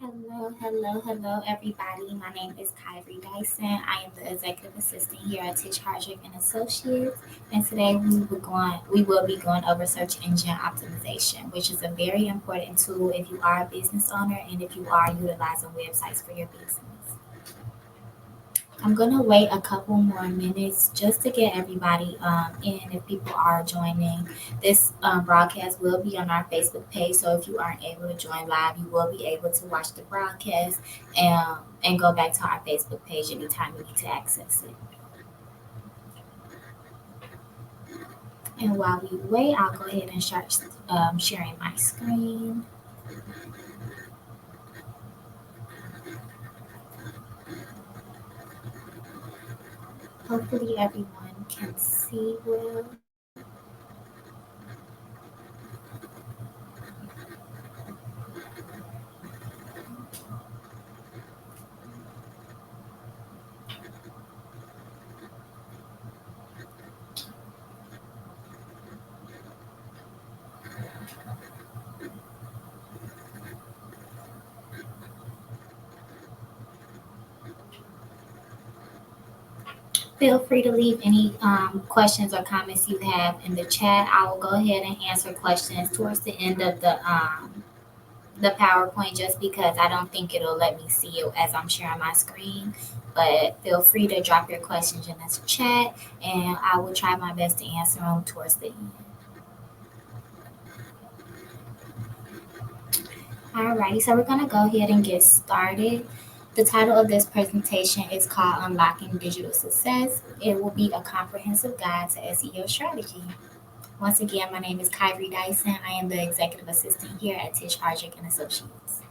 Hello, everybody. My name is Kyrie Dyson. I am the executive assistant here at Titch Hardrick and Associates. And today we will be going over search engine optimization, which is a very important tool if you are a business owner and if you are utilizing websites for your business. I'm gonna wait a couple more minutes just to get everybody in. If people are joining, this broadcast will be on our Facebook page. So if you aren't able to join live, you will be able to watch the broadcast and go back to our Facebook page anytime you need to access it. And while we wait, I'll go ahead and start sharing my screen. Hopefully, everyone can see well. Feel free to leave any questions or comments you have in the chat. I will go ahead and answer questions towards the end of the PowerPoint just because I don't think it'll let me see it as I'm sharing my screen. But feel free to drop your questions in the chat and I will try my best to answer them towards the end. Alrighty, so we're gonna go ahead and get started. The title of this presentation is called Unlocking Digital Success. It will be a comprehensive guide to SEO strategy. Once again, my name is Kyrie Dyson. I am the executive assistant here at Tish Hardrick and Associates.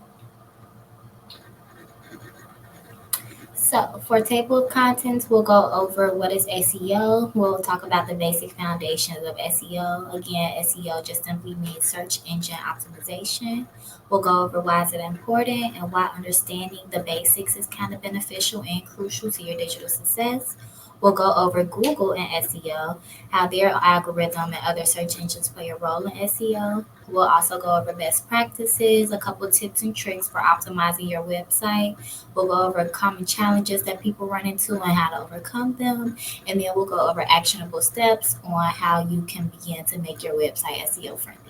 So, for table of contents, we'll go over what is SEO. We'll talk about the basic foundations of SEO. Again, SEO just simply means search engine optimization. We'll go over why is it important and why understanding the basics is kind of beneficial and crucial to your digital success. We'll go over Google and SEO, how their algorithm and other search engines play a role in SEO. We'll also go over best practices, a couple tips and tricks for optimizing your website. We'll go over common challenges that people run into and how to overcome them. And then we'll go over actionable steps on how you can begin to make your website SEO friendly.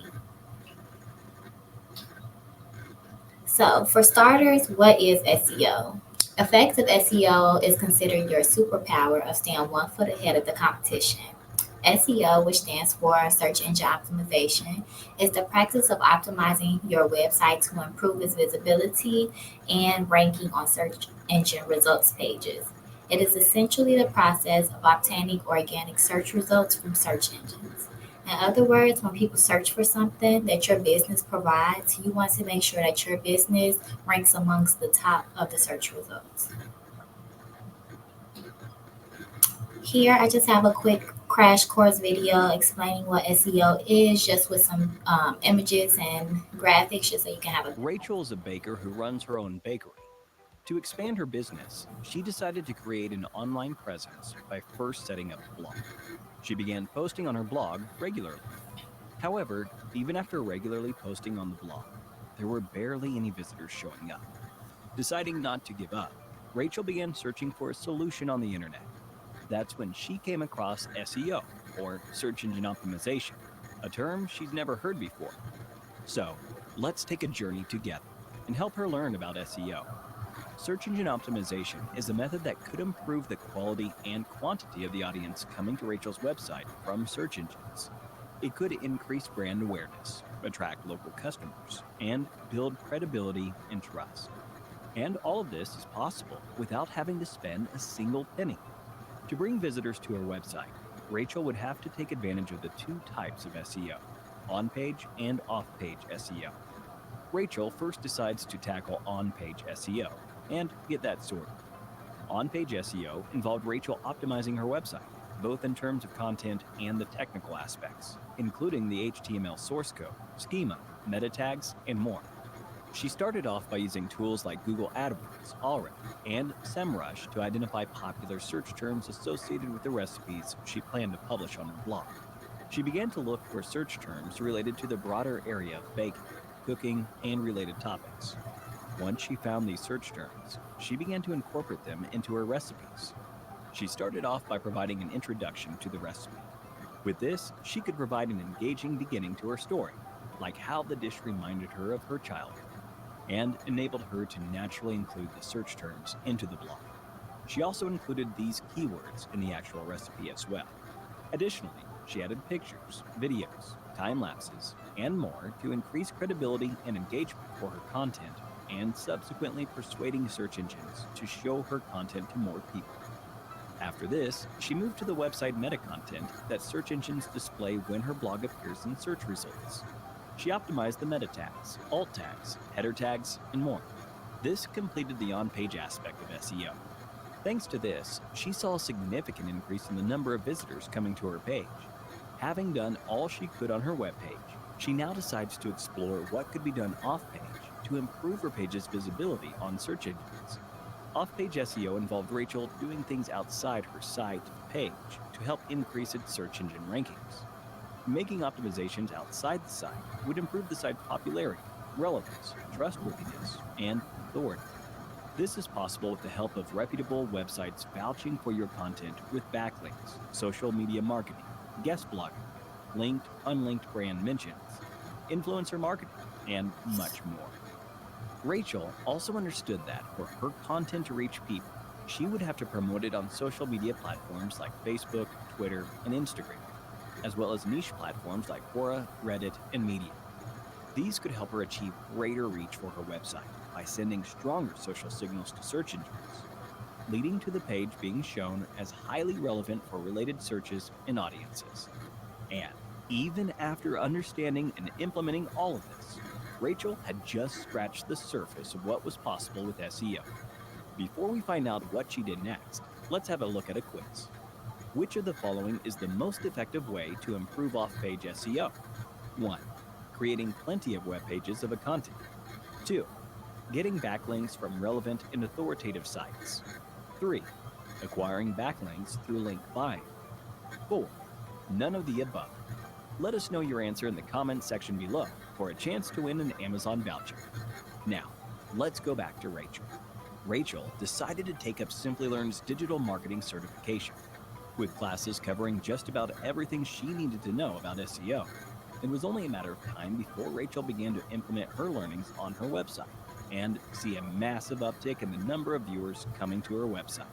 So, for starters, what is SEO? Effective SEO is considered your superpower of staying 1 foot ahead of the competition. SEO, which stands for Search Engine Optimization, is the practice of optimizing your website to improve its visibility and ranking on search engine results pages. It is essentially the process of obtaining organic search results from search engines. In other words, when people search for something that your business provides, you want to make sure that your business ranks amongst the top of the search results. Here, I just have a quick crash course video explaining what SEO is, just with some images and graphics, just so you can have a. Rachel is a baker who runs her own bakery. To expand her business, she decided to create an online presence by first setting up a blog. She began posting on her blog regularly. However, even after regularly posting on the blog, there were barely any visitors showing up. Deciding not to give up, Rachel began searching for a solution on the internet. That's when she came across SEO, or search engine optimization, a term she'd never heard before. So, let's take a journey together and help her learn about SEO. Search engine optimization is a method that could improve the quality and quantity of the audience coming to Rachel's website from search engines. It could increase brand awareness, attract local customers, and build credibility and trust. And all of this is possible without having to spend a single penny. To bring visitors to her website, Rachel would have to take advantage of the two types of SEO, on-page and off-page SEO. Rachel first decides to tackle on-page SEO and get that sorted. On-page SEO involved Rachel optimizing her website, both in terms of content and the technical aspects, including the HTML source code, schema, meta tags, and more. She started off by using tools like Google AdWords, Ahrefs, and SEMrush to identify popular search terms associated with the recipes she planned to publish on her blog. She began to look for search terms related to the broader area of baking, cooking, and related topics. Once she found these search terms, she began to incorporate them into her recipes. She started off by providing an introduction to the recipe. With this, she could provide an engaging beginning to her story, like how the dish reminded her of her childhood, and enabled her to naturally include the search terms into the blog. She also included these keywords in the actual recipe as well. Additionally, she added pictures, videos, time lapses, and more to increase credibility and engagement for her content, and subsequently persuading search engines to show her content to more people. After this, she moved to the website meta content that search engines display when her blog appears in search results. She optimized the meta tags, alt tags, header tags, and more. This completed the on page aspect of SEO. Thanks to this, she saw a significant increase in the number of visitors coming to her page. Having done all she could on her webpage, she now decides to explore what could be done off page to improve her page's visibility on search engines. Off-page SEO involved Rachel doing things outside her site page to help increase its search engine rankings. Making optimizations outside the site would improve the site's popularity, relevance, trustworthiness, and authority. This is possible with the help of reputable websites vouching for your content with backlinks, social media marketing, guest blogging, linked, unlinked brand mentions, influencer marketing, and much more. Rachel also understood that for her content to reach people, she would have to promote it on social media platforms like Facebook, Twitter, and Instagram, as well as niche platforms like Quora, Reddit, and Medium. These could help her achieve greater reach for her website by sending stronger social signals to search engines, leading to the page being shown as highly relevant for related searches and audiences. And even after understanding and implementing all of this, Rachel had just scratched the surface of what was possible with SEO. Before we find out what she did next, let's have a look at a quiz. Which of the following is the most effective way to improve off-page SEO? 1. Creating plenty of web pages of a content. 2. Getting backlinks from relevant and authoritative sites. 3. Acquiring backlinks through link buying. 4. None of the above. Let us know your answer in the comments section below for a chance to win an Amazon voucher. Now, let's go back to Rachel. Rachel decided to take up Simplilearn's digital marketing certification. With classes covering just about everything she needed to know about SEO, it was only a matter of time before Rachel began to implement her learnings on her website and see a massive uptick in the number of viewers coming to her website.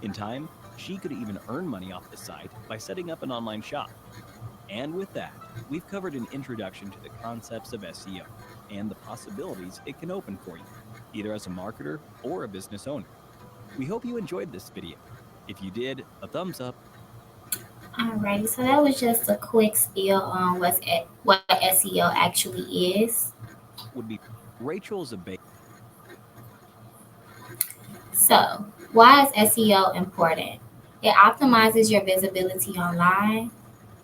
In time, she could even earn money off the site by setting up an online shop. And with that, we've covered an introduction to the concepts of SEO and the possibilities it can open for you, either as a marketer or a business owner. We hope you enjoyed this video. If you did, a thumbs up Alrighty, so that was just a quick spiel on what SEO actually is. would be Rachel's a So, why is SEO important? It optimizes your visibility online.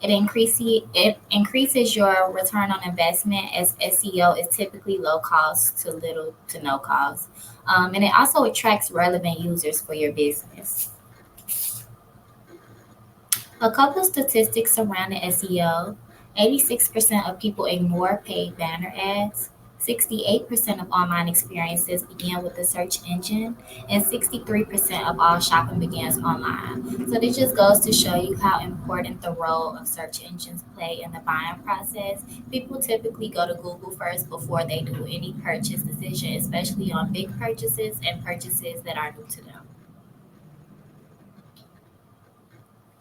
It increases your return on investment as SEO is typically low cost to little to no cost, and it also attracts relevant users for your business. A couple of statistics surrounding SEO: 86% of people ignore paid banner ads. 68% of online experiences begin with the search engine, and 63% of all shopping begins online. So, this just goes to show you how important the role of search engines play in the buying process. People typically go to Google first before they do any purchase decision, especially on big purchases and purchases that are new to them.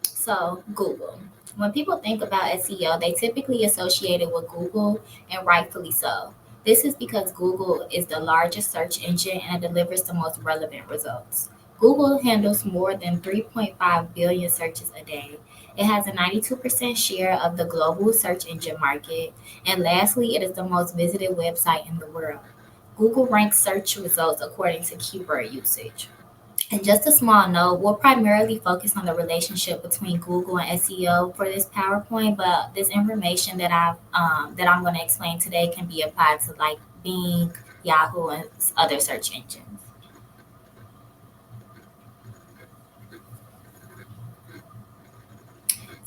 So, Google. When people think about SEO, they typically associate it with Google, and rightfully so. This is because Google is the largest search engine and it delivers the most relevant results. Google handles more than 3.5 billion searches a day. It has a 92% share of the global search engine market. And lastly, it is the most visited website in the world. Google ranks search results according to keyword usage. And just a small note, we'll primarily focus on the relationship between Google and SEO for this PowerPoint, but this information that I'm going to explain today can be applied to like Bing, Yahoo, and other search engines.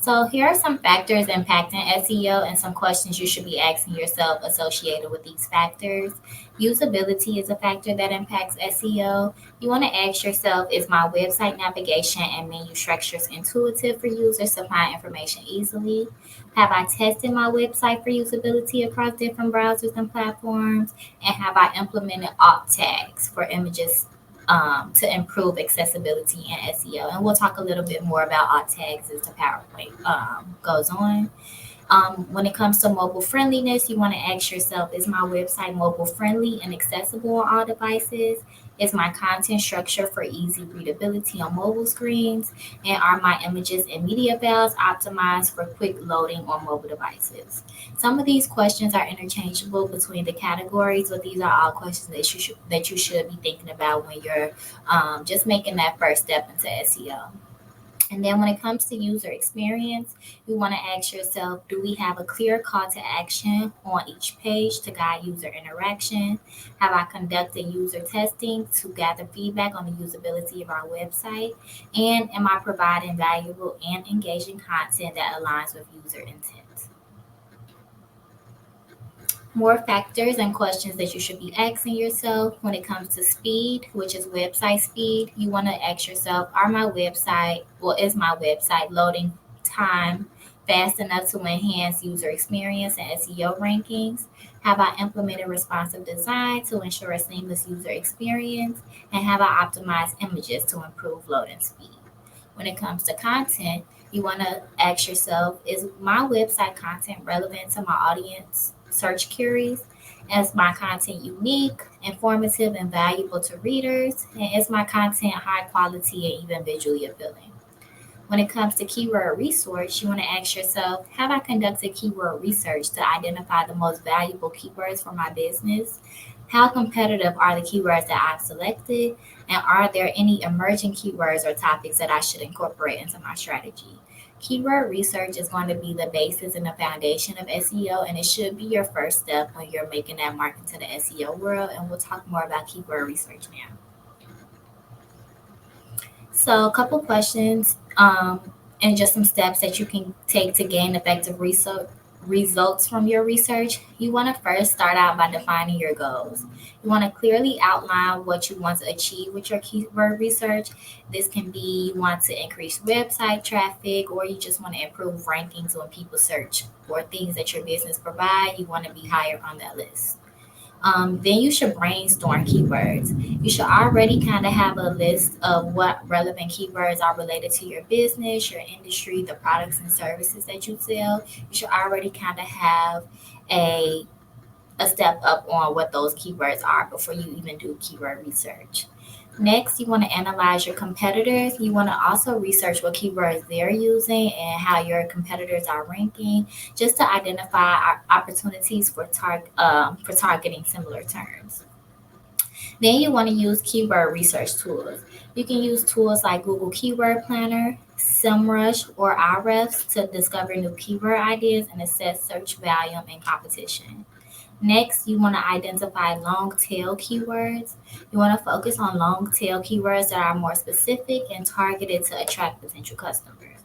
So, here are some factors impacting SEO and some questions you should be asking yourself associated with these factors. Usability is a factor that impacts SEO. You want to ask yourself, is my website navigation and menu structures intuitive for users to find information easily? Have I tested my website for usability across different browsers and platforms? And have I implemented alt tags for images to improve accessibility and SEO? And we'll talk a little bit more about alt tags as the PowerPoint goes on. When it comes to mobile friendliness, you want to ask yourself, is my website mobile friendly and accessible on all devices? Is my content structured for easy readability on mobile screens? And are my images and media files optimized for quick loading on mobile devices? Some of these questions are interchangeable between the categories, but these are all questions that you should be thinking about when you're just making that first step into SEO. And then when it comes to user experience, you want to ask yourself, do we have a clear call to action on each page to guide user interaction? Have I conducted user testing to gather feedback on the usability of our website? And am I providing valuable and engaging content that aligns with user intent? More factors and questions that you should be asking yourself when it comes to speed, which is website speed. You want to ask yourself, is my website loading time fast enough to enhance user experience and SEO rankings? Have I implemented responsive design to ensure a seamless user experience? And have I optimized images to improve loading speed? When it comes to content, you want to ask yourself, is my website content relevant to my audience search queries? Is my content unique, informative, and valuable to readers? And is my content high quality and even visually appealing? When it comes to keyword research, you want to ask yourself, have I conducted keyword research to identify the most valuable keywords for my business? How competitive are the keywords that I've selected? And are there any emerging keywords or topics that I should incorporate into my strategy? Keyword research is going to be the basis and the foundation of SEO, and it should be your first step when you're making that mark into the SEO world. And we'll talk more about keyword research now. So, a couple questions and just some steps that you can take to gain effective results from your research. You want to first start out by defining your goals. You want to clearly outline what you want to achieve with your keyword research. This can be you want to increase website traffic, or you just want to improve rankings when people search for things that your business provide. You want to be higher on that list. Then you should brainstorm keywords. You should already kind of have a list of what relevant keywords are related to your business, your industry, the products and services that you sell. You should already kind of have a a step up on what those keywords are before you even do keyword research. Next, you want to analyze your competitors. You want to also research what keywords they're using and how your competitors are ranking, just to identify opportunities for targeting similar terms. Then you want to use keyword research tools. You can use tools like Google Keyword Planner, SEMrush, or Ahrefs to discover new keyword ideas and assess search volume and competition. Next, you want to identify long tail keywords. You want to focus on long tail keywords that are more specific and targeted to attract potential customers.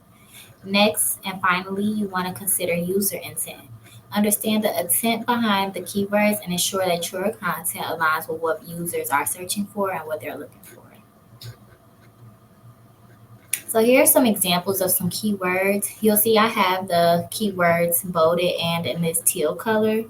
Next, and finally, you want to consider user intent. Understand the intent behind the keywords and ensure that your content aligns with what users are searching for and what they're looking for. So here are some examples of some keywords. You'll see I have the keywords bolded and in this teal color.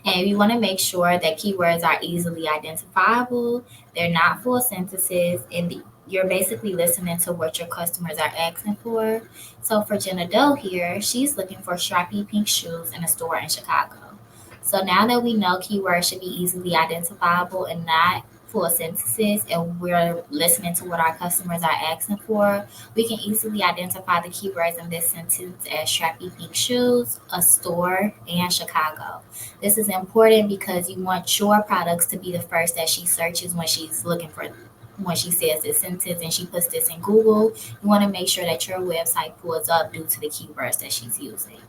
And you want to make sure that keywords are easily identifiable, they're not full sentences, and you're basically listening to what your customers are asking for. So for Jenna Doe here, she's looking for strappy pink shoes in a store in Chicago. So now that we know keywords should be easily identifiable and not full sentences, and we're listening to what our customers are asking for, we can easily identify the keywords in this sentence as strappy pink shoes, a store, and Chicago. This is important because you want your products to be the first that she searches when she says this sentence and she puts this in Google. You want to make sure that your website pulls up due to the keywords that she's using.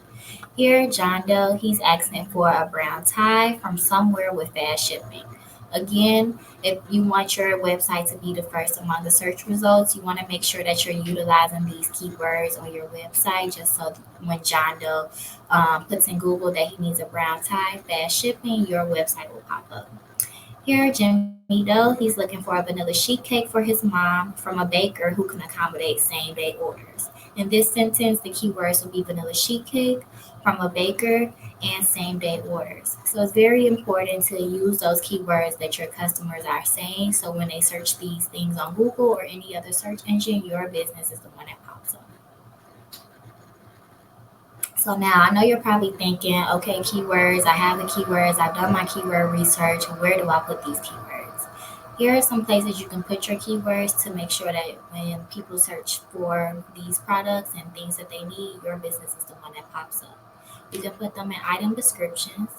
Here, John Doe, he's asking for a brown tie from somewhere with fast shipping. Again, if you want your website to be the first among the search results, you want to make sure that you're utilizing these keywords on your website just so when John Doe puts in Google that he needs a brown tie, fast shipping, your website will pop up. Here, Jimmy Doe, he's looking for a vanilla sheet cake for his mom from a baker who can accommodate same day orders. In this sentence, the keywords will be vanilla sheet cake from a baker and same day orders. So it's very important to use those keywords that your customers are saying. So when they search these things on Google or any other search engine, your business is the one that pops up. So now I know you're probably thinking, okay, keywords, I have the keywords, I've done my keyword research. Where do I put these keywords? Here are some places you can put your keywords to make sure that when people search for these products and things that they need, your business is the one that pops up. You can put them in item descriptions,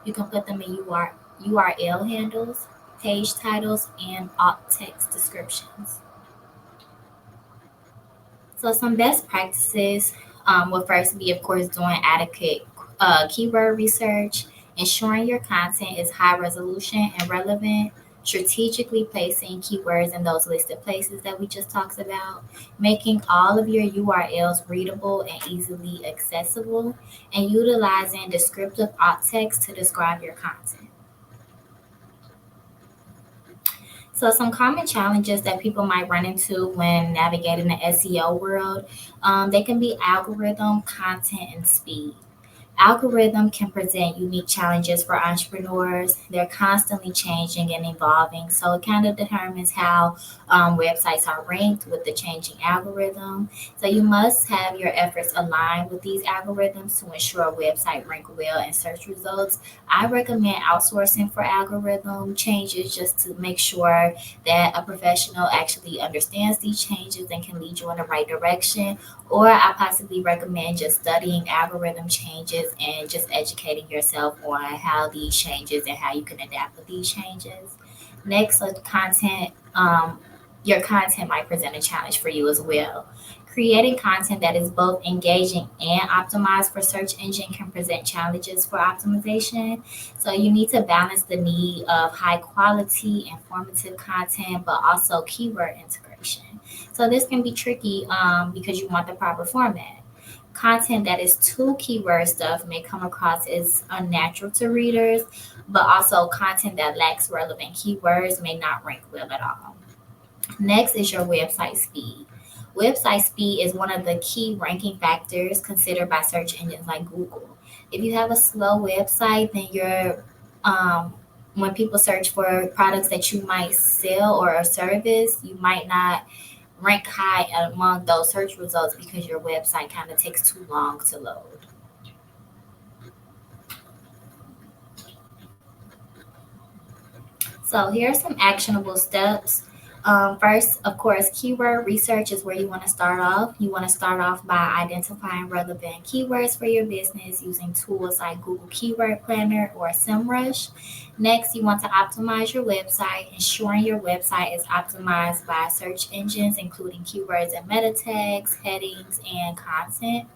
you can put them in URL handles, page titles, and alt text descriptions. So some best practices will first be, of course, doing adequate keyword research, ensuring your content is high resolution and relevant, strategically placing keywords in those listed places that we just talked about, making all of your URLs readable and easily accessible, and utilizing descriptive alt text to describe your content. So, some common challenges that people might run into when navigating the SEO world, they can be algorithm, content, and speed. Algorithm can present unique challenges for entrepreneurs. They're constantly changing and evolving, so it kind of determines how websites are ranked with the changing algorithm. So you must have your efforts aligned with these algorithms to ensure a website rank well in search results. I recommend outsourcing for algorithm changes just to make sure that a professional actually understands these changes and can lead you in the right direction, or I possibly recommend just studying algorithm changes and just educating yourself on how these changes and how you can adapt with these changes. Next, content. Your content might present a challenge for you as well. Creating content that is both engaging and optimized for search engine can present challenges for optimization. So you need to balance the need of high quality, informative content, but also keyword integration. So this can be tricky because you want the proper format. Content that is too keyword stuff may come across as unnatural to readers, but also content that lacks relevant keywords may not rank well at all. Next is your website speed. Website speed is one of the key ranking factors considered by search engines like Google. If you have a slow website, then um, when people search for products that you might sell or a service, you might not rank high among those search results because your website kind of takes too long to load. So here are some actionable steps. First, of course, keyword research is where you want to start off. You want to start off by identifying relevant keywords for your business using tools like Google Keyword Planner or SEMrush. Next, you want to optimize your website, ensuring your website is optimized by search engines, including keywords and meta tags, headings, and content.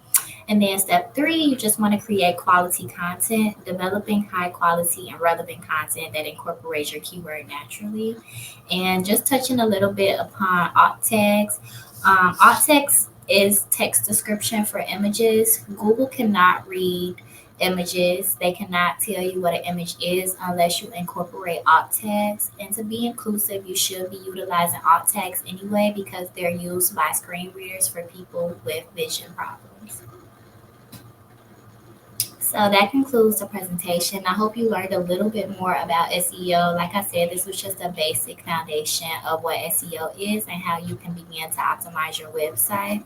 And then step three, you just want to create quality content, developing high quality and relevant content that incorporates your keyword naturally. And just touching a little bit upon alt tags. Alt text is text description for images. Google cannot read images. They cannot tell you what an image is unless you incorporate alt tags. And to be inclusive, you should be utilizing alt tags anyway because they're used by screen readers for people with vision problems. So that concludes the presentation. I hope you learned a little bit more about SEO. Like I said, this was just a basic foundation of what SEO is and how you can begin to optimize your website.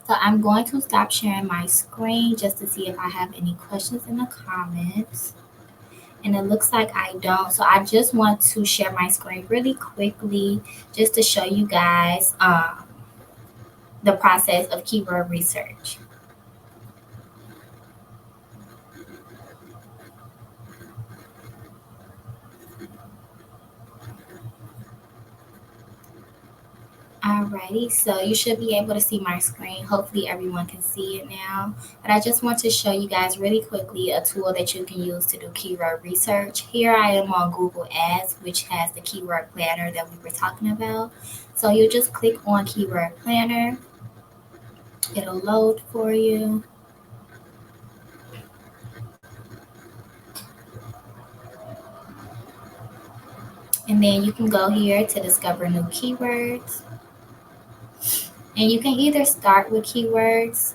So I'm going to stop sharing my screen just to see if I have any questions in the comments. And it looks like I don't. So I just want to share my screen really quickly just to show you guys the process of keyword research. All Alrighty, so you should be able to see my screen. Hopefully everyone can see it now. But I just want to show you guys really quickly a tool that you can use to do keyword research. Here I am on Google Ads, which has the keyword planner that we were talking about. So you just click on keyword planner. It'll load for you. And then you can go here to discover new keywords. And you can either start with keywords.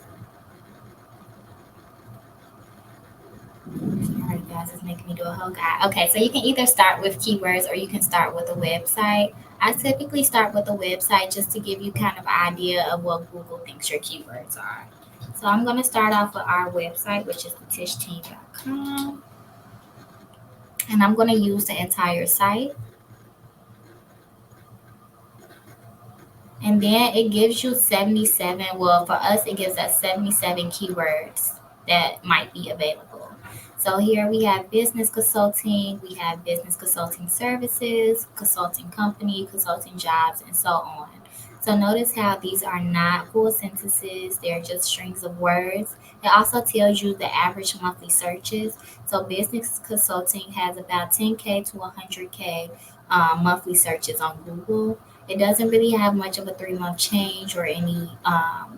Sorry, guys, it's making me do a whole guide. Okay, so you can either start with keywords or you can start with a website. I typically start with a website just to give you kind of an idea of what Google thinks your keywords are. So I'm going to start off with our website, which is thetishteam.com. And I'm going to use the entire site. And then it gives you 77. Well, for us, it gives us 77 keywords that might be available. So here we have business consulting, we have business consulting services, consulting company, consulting jobs, and so on. So notice how these are not full sentences, they're just strings of words. It also tells you the average monthly searches. So business consulting has about 10K to 100K monthly searches on Google. It doesn't really have much of a 3 month change or any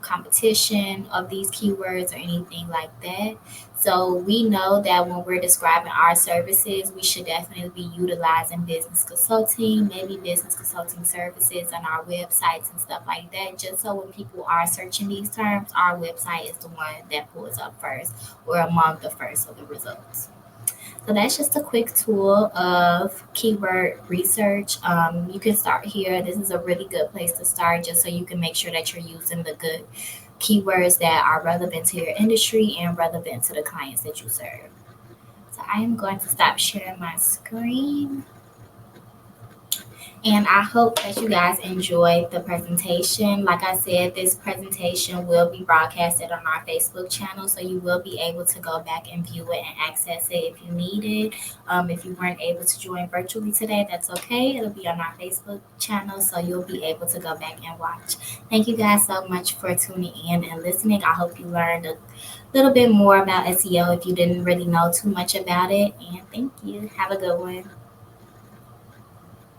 competition of these keywords or anything like that. So we know that when we're describing our services, we should definitely be utilizing business consulting, maybe business consulting services on our websites and stuff like that, just so when people are searching these terms, our website is the one that pulls up first or among the first of the results. So that's just a quick tool of keyword research. You can start here. This is a really good place to start just so you can make sure that you're using the good keywords that are relevant to your industry and relevant to the clients that you serve. So I am going to stop sharing my screen. And I hope that you guys enjoyed the presentation. Like I said, this presentation will be broadcasted on our Facebook channel, so you will be able to go back and view it and access it if you need it. If you weren't able to join virtually today, that's okay. It'll be on our Facebook channel, so you'll be able to go back and watch. Thank you guys so much for tuning in and listening. I hope you learned a little bit more about SEO if you didn't really know too much about it. And thank you. Have a good one.